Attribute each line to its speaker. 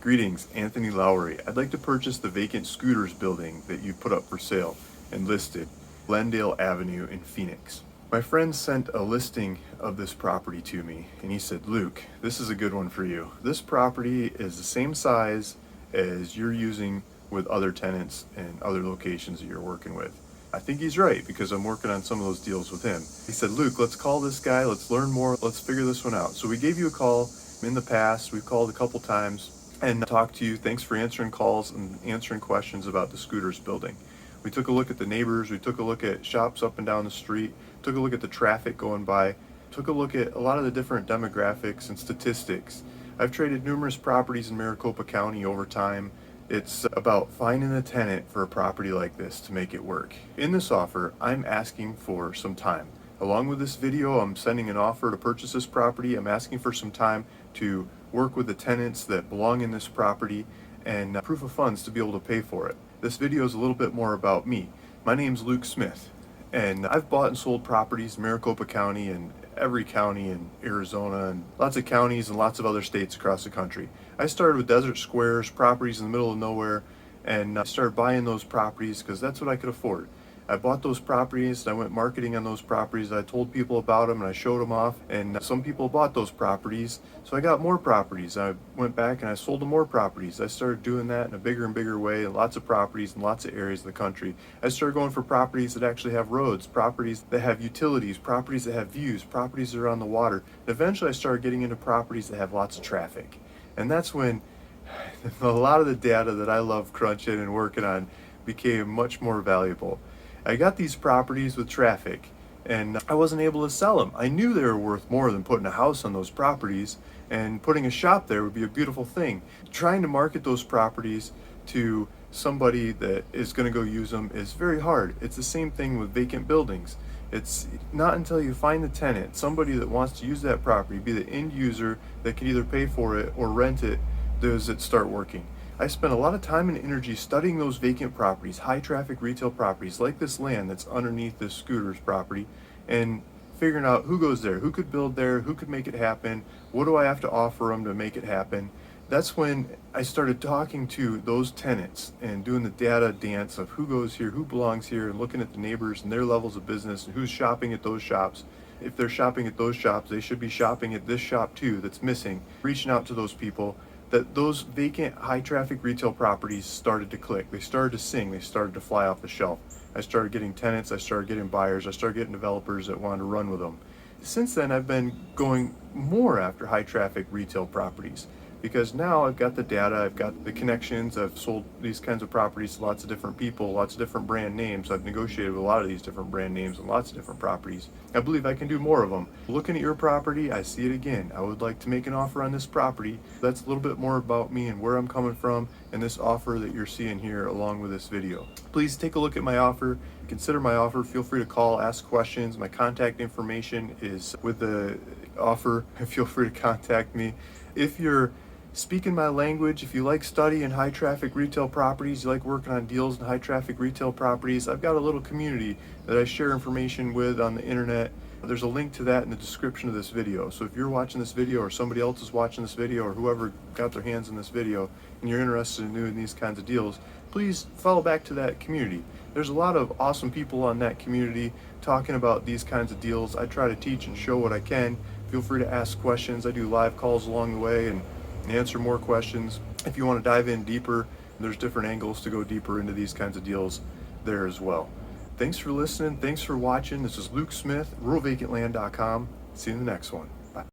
Speaker 1: Greetings, Anthony Lowry. I'd like to purchase the vacant scooters building that you put up for sale and listed, Glendale Avenue in Phoenix. My friend sent a listing of this property to me and he said, Luke, this is a good one for you. This property is the same size as you're using with other tenants and other locations that you're working with. I think he's right because I'm working on some of those deals with him. He said, Luke, let's call this guy, let's learn more, let's figure this one out. So we gave you a call. In the past, we've called a couple times and talked to you. Thanks for answering calls and answering questions about the scooters building. We took a look at the neighbors, we took a look at shops up and down the street, took a look at the traffic going by, took a look at a lot of the different demographics and statistics. I've traded numerous properties in Maricopa County over time. It's about finding a tenant for a property like this to make it work. In this offer, I'm asking for some time. Along with this video, I'm sending an offer to purchase this property. I'm asking for some time to work with the tenants that belong in this property and proof of funds to be able to pay for it. This video is a little bit more about me. My name's Luke Smith, and I've bought and sold properties in Maricopa County and every county in Arizona and lots of counties and lots of other states across the country. I started with desert squares, properties in the middle of nowhere, and I started buying those properties because that's what I could afford. I bought those properties, and I went marketing on those properties. I told people about them and I showed them off, and some people bought those properties, so I got more properties. I went back and I sold them more properties. I started doing that in a bigger and bigger way, lots of properties in lots of areas of the country. I started going for properties that actually have roads, properties that have utilities, properties that have views, properties that are on the water. And eventually I started getting into properties that have lots of traffic. And that's when a lot of the data that I love crunching and working on became much more valuable. I got these properties with traffic and I wasn't able to sell them. I knew they were worth more than putting a house on those properties, and putting a shop there would be a beautiful thing. Trying to market those properties to somebody that is going to go use them is very hard. It's the same thing with vacant buildings. It's not until you find the tenant, somebody that wants to use that property, be the end user that can either pay for it or rent it, does it start working. I spent a lot of time and energy studying those vacant properties, high traffic retail properties like this land that's underneath this scooters property, and figuring out who goes there, who could build there, who could make it happen, what do I have to offer them to make it happen. That's when I started talking to those tenants and doing the data dance of who goes here, who belongs here, and looking at the neighbors and their levels of business and who's shopping at those shops. If they're shopping at those shops, they should be shopping at this shop too that's missing. Reaching out to those people. That those vacant high traffic retail properties started to click. They started to sing, they started to fly off the shelf. I started getting tenants, I started getting buyers, I started getting developers that wanted to run with them. Since then I've been going more after high traffic retail properties because now I've got the data, I've got the connections, I've sold these kinds of properties to lots of different people, lots of different brand names. I've negotiated with a lot of these different brand names and lots of different properties. I believe I can do more of them. Looking at your property, I see it again. I would like to make an offer on this property. That's a little bit more about me and where I'm coming from and this offer that you're seeing here along with this video. Please take a look at my offer. Consider my offer. Feel free to call, ask questions. My contact information is with the offer. Feel free to contact me. If you're speaking my language, if you like studying high traffic retail properties, you like working on deals in high traffic retail properties, I've got a little community that I share information with on the internet. There's a link to that in the description of this video. So if you're watching this video or somebody else is watching this video or whoever got their hands in this video and you're interested in doing these kinds of deals, please follow back to that community. There's a lot of awesome people on that community talking about these kinds of deals. I try to teach and show what I can. Feel free to ask questions. I do live calls along the way and answer more questions. If you want to dive in deeper, there's different angles to go deeper into these kinds of deals there as well. Thanks for listening. Thanks for watching. This is Luke Smith, ruralvacantland.com. See you in the next one.